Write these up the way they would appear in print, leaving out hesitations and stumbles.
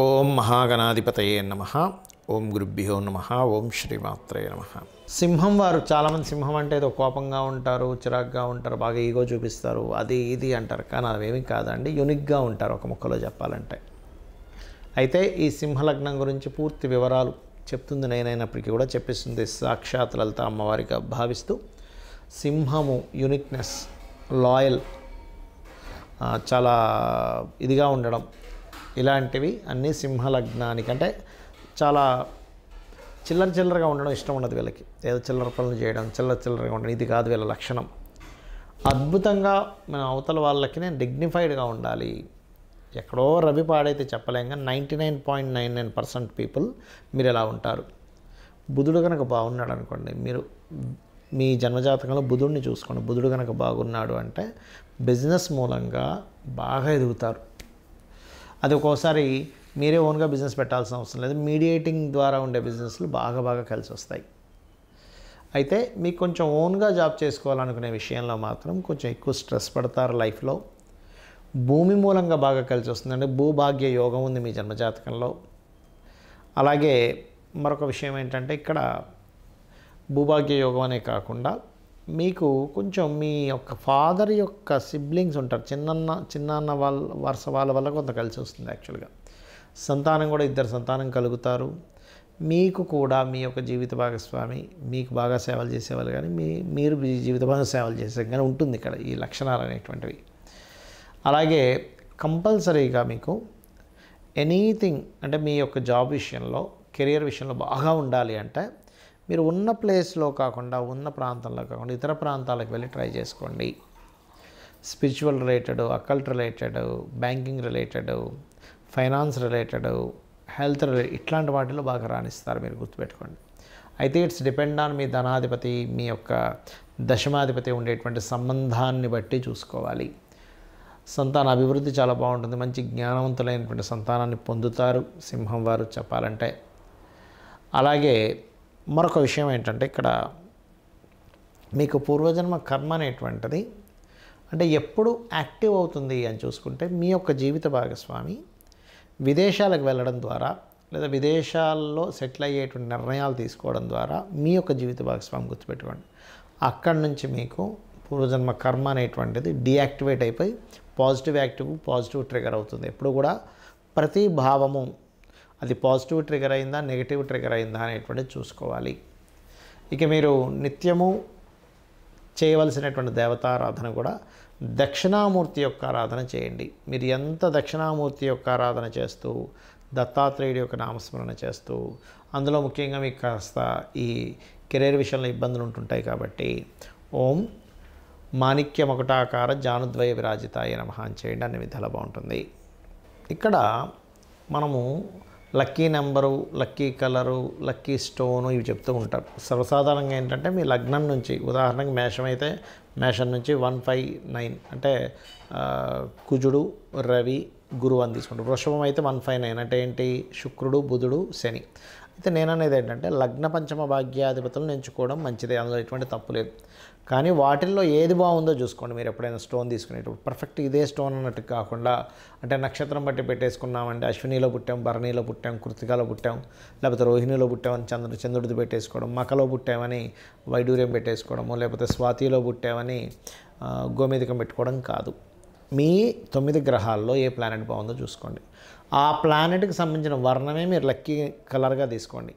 ఓం మహాగణాధిపతయే నమః. ఓం గురుభ్యో నమః. ఓం శ్రీమాత్రే నమః. సింహం వారు చాలామంది సింహం అంటే ఏదో కోపంగా ఉంటారు, చిరాగ్గా ఉంటారు, బాగా ఈగో చూపిస్తారు, అది ఇది అంటారు. కానీ అవేమీ కాదండి, యూనిక్గా ఉంటారు ఒక ముక్కలో చెప్పాలంటే. అయితే ఈ సింహలగ్నం గురించి పూర్తి వివరాలు చెప్తుంది నేనైనప్పటికీ కూడా చెప్పిస్తుంది సాక్షాత్ లలిత అమ్మవారిగా భావిస్తూ. సింహము యూనిక్నెస్, లాయల్, చాలా ఇదిగా ఉండడం, ఇలాంటివి అన్నీ సింహలగ్నానికి. అంటే చాలా చిల్లరగా ఉండడం ఇష్టం ఉండదు వీళ్ళకి. ఏదో చిల్లర పనులు చేయడం, చిల్లరగా ఉండడం, ఇది కాదు వీళ్ళ లక్షణం. అద్భుతంగా మన అవతల వాళ్ళకి నేను డిగ్నిఫైడ్గా ఉండాలి. ఎక్కడో రవి పాడైతే చెప్పలేం, కానీ 99.99% పీపుల్ మీరు ఎలా ఉంటారు. బుధుడు కనుక బాగున్నాడు అనుకోండి, మీరు మీ జన్మజాతకంలో బుధుడిని చూసుకోండి. బుధుడు కనుక బాగున్నాడు అంటే బిజినెస్ మూలంగా బాగా ఎదుగుతారు. అది ఒక్కోసారి మీరే ఓన్గా బిజినెస్ పెట్టాల్సిన అవసరం లేదు, మీడియేటింగ్ ద్వారా ఉండే బిజినెస్లు బాగా కలిసి వస్తాయి. అయితే మీకు కొంచెం ఓన్గా జాబ్ చేసుకోవాలనుకునే విషయంలో మాత్రం కొంచెం ఎక్కువ స్ట్రెస్ పడతారు లైఫ్లో. భూమి మూలంగా బాగా కలిసి వస్తుందండి. భూభాగ్య యోగం ఉంది మీ జన్మజాతకంలో. అలాగే మరొక విషయం ఏంటంటే, ఇక్కడ భూభాగ్య యోగం అనే కాకుండా మీకు కొంచెం మీ యొక్క ఫాదర్ యొక్క సిబ్లింగ్స్ ఉంటారు, చిన్నాన్న వరుస వాళ్ళ వల్ల కొంత కలిసి వస్తుంది. యాక్చువల్గా సంతానం కూడా, ఇద్దరు సంతానం కలుగుతారు. మీకు కూడా మీ యొక్క జీవిత భాగస్వామి మీకు బాగా సేవలు చేసేవాళ్ళు, కానీ మీరు జీవిత భాగం సేవలు చేసే కానీ ఉంటుంది ఇక్కడ ఈ లక్షణాలు అనేటువంటివి. అలాగే కంపల్సరీగా మీకు ఎనీథింగ్ అంటే మీ యొక్క జాబ్ విషయంలో, కెరియర్ విషయంలో బాగా ఉండాలి అంటే మీరు ఉన్న ప్లేస్లో కాకుండా, ఉన్న ప్రాంతంలో కాకుండా ఇతర ప్రాంతాలకు వెళ్ళి ట్రై చేసుకోండి. Spiritual related, occult related, banking related, finance related, health related, ఇట్లాంటి వాటిలో బాగా రాణిస్తారు మీరు, గుర్తుపెట్టుకోండి. అయితే ఇట్స్ డిపెండ్ ఆన్ మీ ధనాధిపతి, మీ యొక్క దశమాధిపతి ఉండేటువంటి సంబంధాన్ని బట్టి చూసుకోవాలి. సంతాన అభివృద్ధి చాలా బాగుంటుంది. మంచి జ్ఞానవంతులైనటువంటి సంతానాన్ని పొందుతారు సింహం వారు చెప్పాలంటే. అలాగే మరొక విషయం ఏంటంటే, ఇక్కడ మీకు పూర్వజన్మ కర్మ అనేటువంటిది అంటే ఎప్పుడు యాక్టివ్ అవుతుంది అని చూసుకుంటే, మీ యొక్క జీవిత భాగస్వామి విదేశాలకు వెళ్ళడం ద్వారా లేదా విదేశాల్లో సెటిల్ అయ్యేటువంటి నిర్ణయాలు తీసుకోవడం ద్వారా మీ యొక్క జీవిత భాగస్వామి, గుర్తుపెట్టుకోండి, అక్కడి నుంచి మీకు పూర్వజన్మ కర్మ అనేటువంటిది డీయాక్టివేట్ అయిపోయి పాజిటివ్ ట్రిగర్ అవుతుంది. ఎప్పుడు కూడా ప్రతి భావము అది పాజిటివ్ ట్రిగర్ అయిందా, నెగిటివ్ ట్రిగర్ అయిందా అనేటువంటిది చూసుకోవాలి. ఇక మీరు నిత్యము చేయవలసినటువంటి దేవతారాధన కూడా దక్షిణామూర్తి యొక్క ఆరాధన చేయండి. మీరు ఎంత దక్షిణామూర్తి యొక్క ఆరాధన చేస్తూ, దత్తాత్రేయుడి యొక్క నామస్మరణ చేస్తూ, అందులో ముఖ్యంగా మీకు కాస్త ఈ కెరీర్ విషయంలో ఇబ్బందులు ఉంటుంటాయి కాబట్టి ఓం మాణిక్యమకుటాకార జానుద్వయ విరాజితాయ నమః అని చేయండి, అన్ని విధాలా బాగుంటుంది. ఇక్కడ మనము lucky number, lucky colour, lucky stone ఇవి చెప్తూ ఉంటారు. సర్వసాధారణంగా ఏంటంటే, మీ లగ్నం నుంచి, ఉదాహరణకి మేషం అయితే మేషం నుంచి 159 అంటే కుజుడు, రవి, గురువు అని తీసుకుంటారు. వృషభం అయితే 159 అంటే ఏంటి, శుక్రుడు, బుధుడు, శని. అయితే నేను అనేది ఏంటంటే, లగ్న పంచమ భాగ్యాధిపతులను ఎంచుకోవడం మంచిదే, అందులో ఎటువంటి తప్పు లేదు. కానీ వాటిల్లో ఏది బాగుందో చూసుకోండి. మీరు ఎప్పుడైనా స్టోన్ తీసుకునేటప్పుడు పర్ఫెక్ట్ ఇదే స్టోన్ అన్నట్టు కాకుండా, అంటే నక్షత్రం బట్టి పెట్టేసుకున్నామంటే అశ్వినిలో పుట్టాం, భరణిలో పుట్టాం, కృతికలో పుట్టాం, లేకపోతే రోహిణిలో పుట్టామని చంద్రుడిది పెట్టేసుకోవడం, మకలో పుట్టామని వైడూర్యం పెట్టేసుకోవడము, లేకపోతే స్వాతిలో పుట్టామని గోమేధికం పెట్టుకోవడం కాదు. మీ 9 గ్రహాల్లో ఏ ప్లానెట్ బాగుందో చూసుకోండి. ఆ ప్లానెట్కి సంబంధించిన వర్ణమే మీరు లక్కీ కలర్గా తీసుకోండి.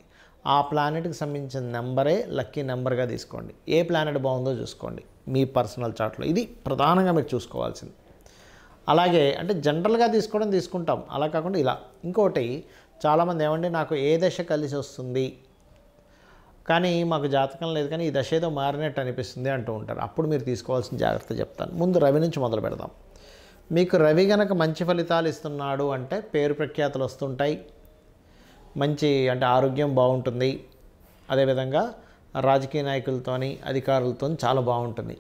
ఆ ప్లానెట్కి సంబంధించిన నెంబరే లక్కీ నెంబర్గా తీసుకోండి. ఏ ప్లానెట్ బాగుందో చూసుకోండి మీ పర్సనల్ చార్ట్లో. ఇది ప్రధానంగా మీరు చూసుకోవాల్సింది. అలాగే అంటే జనరల్గా తీసుకుంటాం, అలా కాకుండా ఇలా. ఇంకోటి, చాలామంది ఏమంటే నాకు ఏ దశ కలిసి వస్తుంది కానీ మాకు జాతకం లేదు, కానీ ఈ దశ ఏదో మారినట్టు అనిపిస్తుంది అంటూ ఉంటారు. అప్పుడు మీరు తీసుకోవాల్సిన జాగ్రత్త చెప్తాను. ముందు రవి నుంచి మొదలు పెడదాం. మీకు రవి గనక మంచి ఫలితాలు ఇస్తున్నాడు అంటే పేరు ప్రఖ్యాతులు వస్తుంటాయి, మంచి అంటే ఆరోగ్యం బాగుంటుంది. అదేవిధంగా రాజకీయ నాయకులతోని, అధికారులతో చాలా బాగుంటుంది.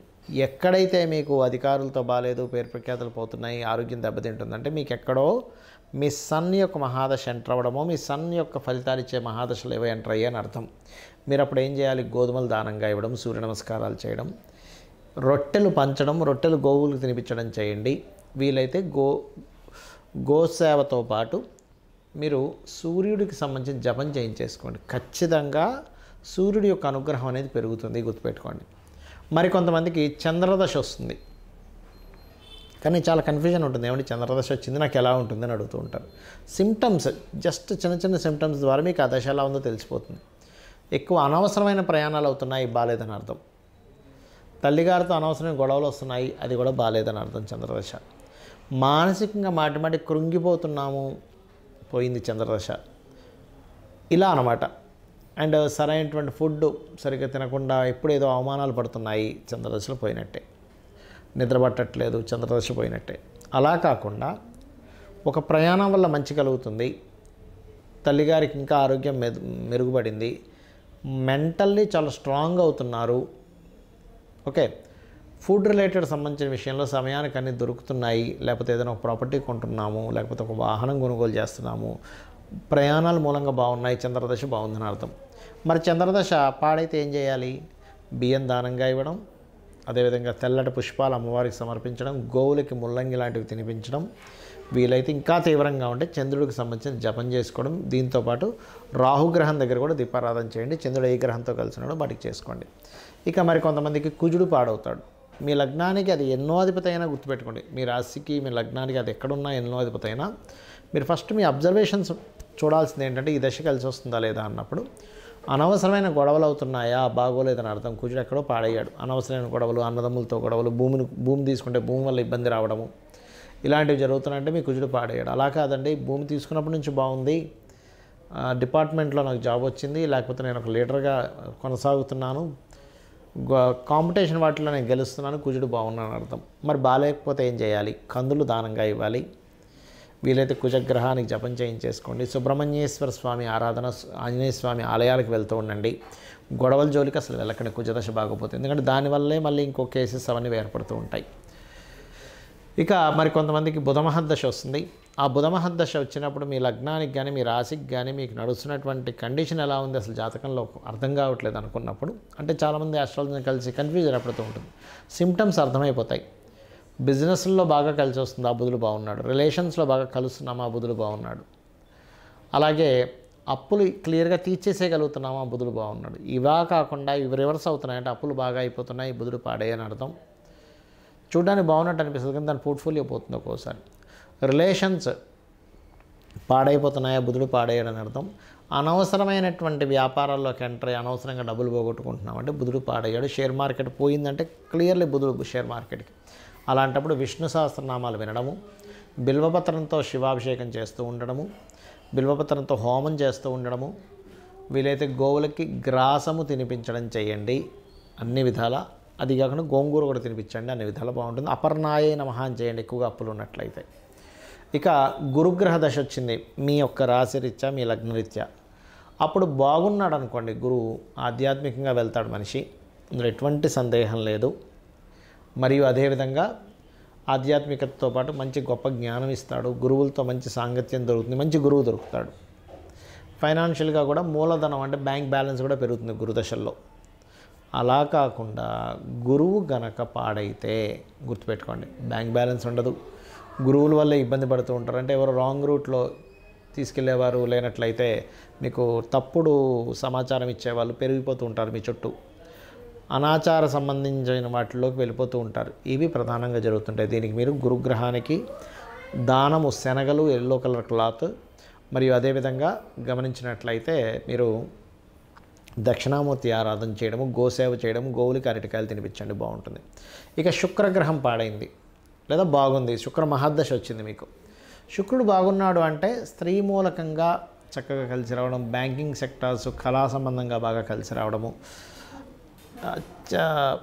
ఎక్కడైతే మీకు అధికారులతో బాగాలేదు, పేరు ప్రఖ్యాతులు పోతున్నాయి, ఆరోగ్యం దెబ్బతింటుందంటే మీకు ఎక్కడో మీ సన్ యొక్క మహాదశ ఎంటర్ అవ్వడమో, మీ సన్ యొక్క ఫలితాలు ఇచ్చే మహాదశలు ఏవో ఎంటర్ అయ్యాయని అర్థం. మీరు అప్పుడు ఏం చేయాలి, గోధుమలు దానంగా ఇవ్వడం, సూర్య నమస్కారాలు చేయడం, రొట్టెలు పంచడం, రొట్టెలు గోవులకు తినిపించడం చేయండి. వీలైతే గోసేవతో పాటు మీరు సూర్యుడికి సంబంధించిన జపం చేయించేసుకోండి. ఖచ్చితంగా సూర్యుడి యొక్క అనుగ్రహం అనేది పెరుగుతుంది, గుర్తుపెట్టుకోండి. మరి కొంతమందికి చంద్రదశ వస్తుంది, కానీ చాలా కన్ఫ్యూజన్ ఉంటుంది. ఏమంటే చంద్రదశ వచ్చింది నాకు ఎలా ఉంటుందని అడుగుతూ ఉంటారు. సిమ్టమ్స్, జస్ట్ చిన్న చిన్న సిమ్టమ్స్ ద్వారా మీకు ఆ దశ ఎలా ఉందో తెలిసిపోతుంది. ఎక్కువ అనవసరమైన ప్రయాణాలు అవుతున్నాయి, బాలేదని అర్థం. తల్లిగారితో అనవసరమైన గొడవలు వస్తున్నాయి, అది కూడా బాలేదని అర్థం చంద్రదశ. మానసికంగా మాటి మాటి కృంగిపోతున్నాము, పోయింది చంద్రదశ. ఇలా అన్నమాట. అండ్ సరైనటువంటి ఫుడ్ సరిగ్గా తినకుండా ఎప్పుడు ఏదో అవమానాలు పడుతున్నాయి, చంద్రదశలో పోయినట్టే. నిద్ర పట్టట్లేదు, చంద్రదశ పోయినట్టే. అలా కాకుండా ఒక ప్రయాణం వల్ల మంచి కలుగుతుంది, తల్లిగారికి ఇంకా ఆరోగ్యం మెరుగుపడింది, మెంటల్లీ చాలా స్ట్రాంగ్ అవుతున్నారు. ఓకే, ఫుడ్ రిలేటెడ్ సంబంధించిన విషయంలో సమయానికి అన్నీ దొరుకుతున్నాయి, లేకపోతే ఏదైనా ఒక ప్రాపర్టీ కొంటున్నాము, లేకపోతే ఒక వాహనం కొనుగోలు చేస్తున్నాము, ప్రయాణాల మూలంగా బాగున్నాయి, చంద్రదశ బాగుందని అర్థం. మరి చంద్రదశ పాడైతే ఏం చేయాలి? బియ్యం దానంగా ఇవ్వడం, అదేవిధంగా తెల్లటి పుష్పాలు అమ్మవారికి సమర్పించడం, గోవులకి ముల్లంగి లాంటివి తినిపించడం, వీలైతే ఇంకా తీవ్రంగా ఉంటే చంద్రుడికి సంబంధించిన జపం చేసుకోవడం. దీంతోపాటు రాహుగ్రహం దగ్గర కూడా దీపారాధన చేయండి. చంద్రుడు ఏ గ్రహంతో కలిసి ఉన్నాడో వాటికి చేసుకోండి. ఇక మరి కొంతమందికి కుజుడు పాడవుతాడు. మీ లగ్నానికి అది ఎన్నో అధిపతి అయినా గుర్తుపెట్టుకోండి. మీ రాశికి మీ లగ్నానికి అది ఎక్కడున్నా ఎన్నో అధిపతి అయినా మీరు ఫస్ట్ మీ అబ్జర్వేషన్స్ చూడాల్సింది ఏంటంటే ఈ దశ కలిసి వస్తుందా లేదా అన్నప్పుడు. అనవసరమైన గొడవలు అవుతున్నాయా, బాగోలేదని అర్థం. కుజుడు ఎక్కడో పాడయ్యాడు. అనవసరమైన గొడవలు, అన్నదమ్ములతో గొడవలు, భూమి తీసుకుంటే భూమి వల్ల ఇబ్బంది రావడము, ఇలాంటివి జరుగుతున్నాయంటే మీ కుజుడు పాడయ్యాడు. అలా కాదండి, భూమి తీసుకున్నప్పటి నుంచి బాగుంది, డిపార్ట్మెంట్లో నాకు జాబ్ వచ్చింది, లేకపోతే నేను ఒక లీడర్గా కొనసాగుతున్నాను, కాంపిటీషన్ వాటిలో నేను గెలుస్తున్నాను, కుజుడు బాగున్నాను అర్థం. మరి బాగాలేకపోతే ఏం చేయాలి? కందులు దానంగా ఇవ్వాలి. వీలైతే కుజగ్రహానికి జపం చేయించేసుకోండి. సుబ్రహ్మణ్యేశ్వర స్వామి ఆరాధన, ఆంజనేయ స్వామి ఆలయాలకు వెళ్తూ ఉండండి. గొడవల జోలికి అసలు వెళ్ళకండి కుజదశ బాగోపోతుంది, ఎందుకంటే దానివల్లే మళ్ళీ ఇంకో కేసెస్ అవన్నీ ఏర్పడుతూ ఉంటాయి. ఇక మరి కొంతమందికి బుధమహర్దశ వస్తుంది. ఆ బుధమహర్దశ వచ్చినప్పుడు మీ లగ్నానికి కానీ మీ రాశికి కానీ మీకు నడుస్తున్నటువంటి కండిషన్ ఎలా ఉంది అసలు జాతకంలో అర్థం కావట్లేదు అనుకున్నప్పుడు, అంటే చాలామంది ఆస్ట్రాలజీని కలిసి కన్ఫ్యూజన్ ఏర్పడుతూ ఉంటుంది. సిమ్టమ్స్ అర్థమైపోతాయి. బిజినెస్లో బాగా కలిసి వస్తుంది, ఆ బుధుడు బాగున్నాడు. రిలేషన్స్లో బాగా కలుస్తున్నాము, ఆ బుధుడు బాగున్నాడు. అలాగే అప్పులు క్లియర్గా తీర్చేసేయగలుగుతున్నాము, ఆ బుధుడు బాగున్నాడు. ఇవా కాకుండా ఇవి రివర్స్ అవుతున్నాయంటే అప్పులు బాగా అయిపోతున్నాయి, బుధుడు పాడే అని అర్థం. చూడడానికి బాగున్నట్టు అనిపిస్తుంది కానీ దాని పోర్ట్ఫోలియో పోతుంది ఒక్కోసారి. రిలేషన్స్ పాడైపోతున్నాయా, బుధుడు పాడేయడని అర్థం. అనవసరమైనటువంటి వ్యాపారాల్లోకి ఎంటర్ అయ్యి అనవసరంగా డబ్బులు పోగొట్టుకుంటున్నామంటే బుధుడు పాడయ్యాడు. షేర్ మార్కెట్ పోయిందంటే క్లియర్లీ బుధుడు షేర్ మార్కెట్కి. అలాంటప్పుడు విష్ణు సహస్రనామాలు వినడము, బిల్వపత్రంతో శివాభిషేకం చేస్తూ ఉండడము, బిల్వపత్రంతో హోమం చేస్తూ ఉండడము, వీలైతే గోవులకి గ్రాసము తినిపించడం చేయండి అన్ని విధాల. అది కాకుండా గోంగూర కూడా తినిపించండి, అన్ని విధాలు బాగుంటుంది. అపర్ణాయే నమః అని చేయండి ఎక్కువగా అప్పులు ఉన్నట్లయితే. ఇక గురుగ్రహ దశ వచ్చింది మీ యొక్క రాశి రీత్యా, మీ లగ్నరీత్యా. అప్పుడు బాగున్నాడు అనుకోండి గురువు, ఆధ్యాత్మికంగా వెళ్తాడు మనిషి, అందులో ఎటువంటి సందేహం లేదు. మరియు అదేవిధంగా ఆధ్యాత్మికతతో పాటు మంచి గొప్ప జ్ఞానం ఇస్తాడు. గురువులతో మంచి సాంగత్యం దొరుకుతుంది, మంచి గురువు దొరుకుతాడు. ఫైనాన్షియల్గా కూడా మూలధనం అంటే బ్యాంక్ బ్యాలెన్స్ కూడా పెరుగుతుంది గురుదశల్లో. అలా కాకుండా గురువు గనక పాడైతే గుర్తుపెట్టుకోండి, బ్యాంక్ బ్యాలెన్స్ ఉండదు, గురువుల వల్ల ఇబ్బంది పడుతూ ఉంటారు. అంటే ఎవరు రాంగ్ రూట్లో తీసుకెళ్లేవారు లేనట్లయితే మీకు తప్పుడు సమాచారం ఇచ్చేవాళ్ళు పెరిగిపోతూ ఉంటారు మీ చుట్టూ. అనాచార సంబంధించిన వాటిలోకి వెళ్ళిపోతూ ఉంటారు. ఇవి ప్రధానంగా జరుగుతుంటాయి. దీనికి మీరు గురుగ్రహానికి దానము శనగలు, ఎల్లో కలర్ క్లాత్, మరియు అదేవిధంగా గమనించినట్లయితే మీరు దక్షిణామూర్తి ఆరాధన చేయడము, గోసేవ చేయడము, గోవులకి అరటికాయలు తినిపించండి, బాగుంటుంది. ఇక శుక్రగ్రహం పాడైంది లేదా బాగుంది, శుక్ర మహర్దశ వచ్చింది మీకు. శుక్రుడు బాగున్నాడు అంటే స్త్రీ మూలకంగా చక్కగా కలిసి రావడం, బ్యాంకింగ్ సెక్టార్స్, కళా సంబంధంగా బాగా కలిసి రావడము,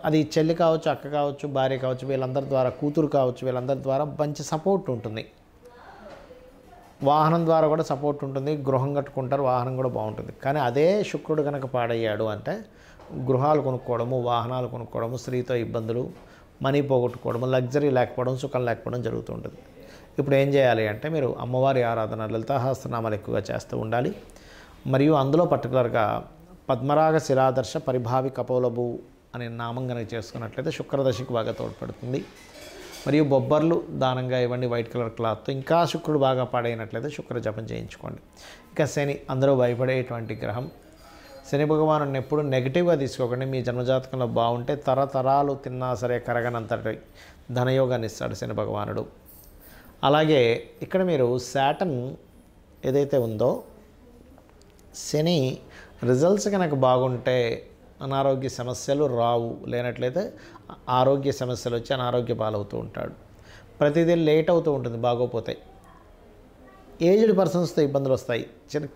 అది చెల్లి కావచ్చు, అక్క కావచ్చు, భార్య కావచ్చు, వీళ్ళందరి ద్వారా, కూతురు కావచ్చు, వీళ్ళందరి ద్వారా మంచి సపోర్ట్ ఉంటుంది. వాహనం ద్వారా కూడా సపోర్ట్ ఉంటుంది, గృహం కట్టుకుంటారు, వాహనం కూడా బాగుంటుంది. కానీ అదే శుక్రుడు కనుక పాడయ్యాడు అంటే గృహాలు కొనుక్కోవడము, వాహనాలు కొనుక్కోవడము, స్త్రీతో ఇబ్బందులు, మనీ పోగొట్టుకోవడము, లగ్జరీ లేకపోవడం, సుఖం లేకపోవడం జరుగుతూ ఉంటుంది. ఇప్పుడు ఏం చేయాలి అంటే మీరు అమ్మవారి ఆరాధన, లలితా సహస్రనామాలు ఎక్కువగా చేస్తూ ఉండాలి. మరియు అందులో పర్టికులర్గా పద్మరాగ శిలాదర్శ పరిభావి కపోలభు అనే నామం కనుక చేసుకున్నట్లయితే శుక్రదశకి బాగా తోడ్పడుతుంది. మరియు బొబ్బర్లు దానంగా ఇవ్వండి వైట్ కలర్ క్లాత్తో. ఇంకా శుక్రుడు బాగా పాడైనట్లయితే శుక్ర జపం చేయించుకోండి. ఇక శని అందరూ భయపడేటువంటి గ్రహం. శని భగవాను ఎప్పుడు నెగిటివ్గా తీసుకోకండి. మీ జన్మజాతకంలో బాగుంటే తరతరాలు తిన్నా సరే కరగనంతటి ధనయోగాన్ని ఇస్తాడు శని భగవానుడు. అలాగే ఇక్కడ మీరు శాటర్న్ ఏదైతే ఉందో, శని రిజల్ట్స్ కనుక బాగుంటే అనారోగ్య సమస్యలు రావు, లేనట్లయితే ఆరోగ్య సమస్యలు వచ్చి అనారోగ్య పాలవుతూ ఉంటాడు. ప్రతిదీ లేట్ అవుతూ ఉంటుంది బాగోపోతే. ఏజ్డ్ పర్సన్స్తో ఇబ్బందులు వస్తాయి.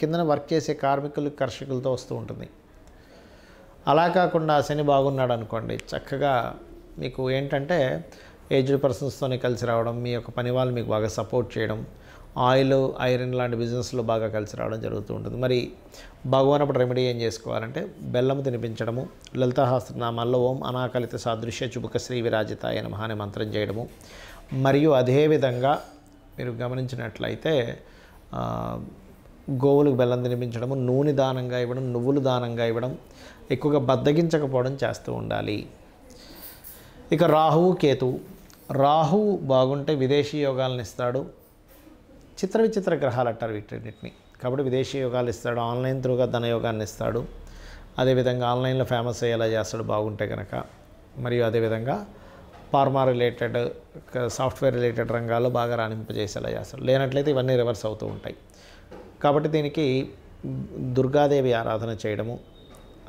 కిందన వర్క్ చేసే కార్మికులు కర్షకులతో వస్తూ ఉంటుంది. అలా కాకుండా శని బాగున్నాడు అనుకోండి, చక్కగా మీకు ఏంటంటే ఏజ్డ్ పర్సన్స్తోనే కలిసి రావడం, మీ యొక్క పని వాళ్ళు మీకు బాగా సపోర్ట్ చేయడం, ఆయిల్ ఐరన్ లాంటి బిజినెస్లో బాగా కలిసి రావడం జరుగుతూ ఉంటుంది. మరి బాగోనప్పుడు రెమెడీ ఏం చేసుకోవాలంటే బెల్లం తినిపించడము, లలితాసహస్రనామాల్లో ఓం అనాకలిత సాదృశ్య చుబుక శ్రీ విరాజితాయ నమః అనే మంత్రం చేయడము, మరియు అదేవిధంగా మీరు గమనించినట్లయితే గోవులకు బెల్లం తినిపించడము, నూనె దానంగా ఇవ్వడం, నువ్వులు దానంగా ఇవ్వడం, ఎక్కువగా బద్దగించకపోవడం చేస్తూ ఉండాలి. ఇక రాహువు కేతువు. రాహువు బాగుంటే విదేశీ యోగాలను ఇస్తాడు. చిత్ర విచిత్ర గ్రహాలు అంటారు వీటన్నిటిని. కాబట్టి విదేశీ యోగాలు ఇస్తాడు, ఆన్లైన్ త్రూగా ధనయోగాన్ని ఇస్తాడు. అదేవిధంగా ఆన్లైన్లో ఫేమస్ అయ్యేలా చేస్తాడు బాగుంటే కనుక. మరియు అదేవిధంగా ఫార్మా రిలేటెడ్, సాఫ్ట్వేర్ రిలేటెడ్ రంగాల్లో బాగా రాణింపజేసేలా చేస్తాడు. లేనట్లయితే ఇవన్నీ రివర్స్ అవుతూ ఉంటాయి. కాబట్టి దీనికి దుర్గాదేవి ఆరాధన చేయడము,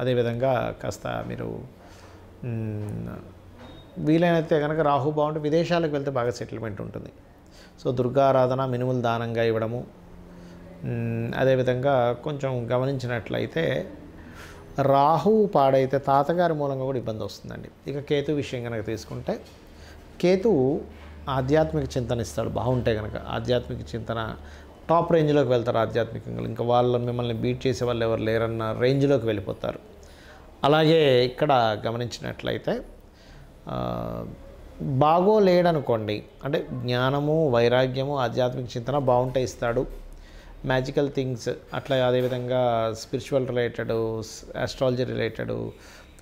అదేవిధంగా కాస్త మీరు వీలైనైతే కనుక రాహు బాగుంటే విదేశాలకు వెళ్తే బాగా సెటిల్మెంట్ ఉంటుంది. సో దుర్గా ఆరాధన, మినుములు దానంగా ఇవ్వడము, అదేవిధంగా కొంచెం గమనించినట్లయితే రాహు పాడైతే తాతగారి మూలంగా కూడా ఇబ్బంది వస్తుందండి. ఇక కేతు విషయం కనుక తీసుకుంటే, కేతువు ఆధ్యాత్మిక చింతన ఇస్తాడు బాగుంటే కనుక. ఆధ్యాత్మిక చింతన టాప్ రేంజ్లోకి వెళ్తారు ఆధ్యాత్మికంగా. ఇంకా వాళ్ళు మిమ్మల్ని బీట్ చేసే వాళ్ళు ఎవరు లేరన్న రేంజ్లోకి వెళ్ళిపోతారు. అలాగే ఇక్కడ గమనించినట్లయితే బాగోలేడనుకోండి, అంటే జ్ఞానము, వైరాగ్యము, ఆధ్యాత్మిక చింతన బాగుంటే ఇస్తాడు. మ్యాజికల్ థింగ్స్ అట్లా, అదేవిధంగా స్పిరిచువల్ రిలేటెడ్, ఆస్ట్రాలజీ రిలేటెడ్,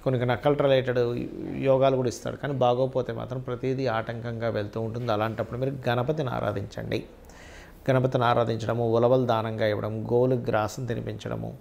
కొన్ని అకల్ట్ రిలేటెడ్ యోగాలు కూడా ఇస్తాడు. కానీ బాగోపోతే మాత్రం ప్రతిదీ ఆటంకంగా వెళ్తూ ఉంటుంది. అలాంటప్పుడు మీరు గణపతిని ఆరాధించండి. గణపతిని ఆరాధించడము, ఉలవలు దానంగా ఇవ్వడం, గోవులకు గ్రాసం తినిపించడము,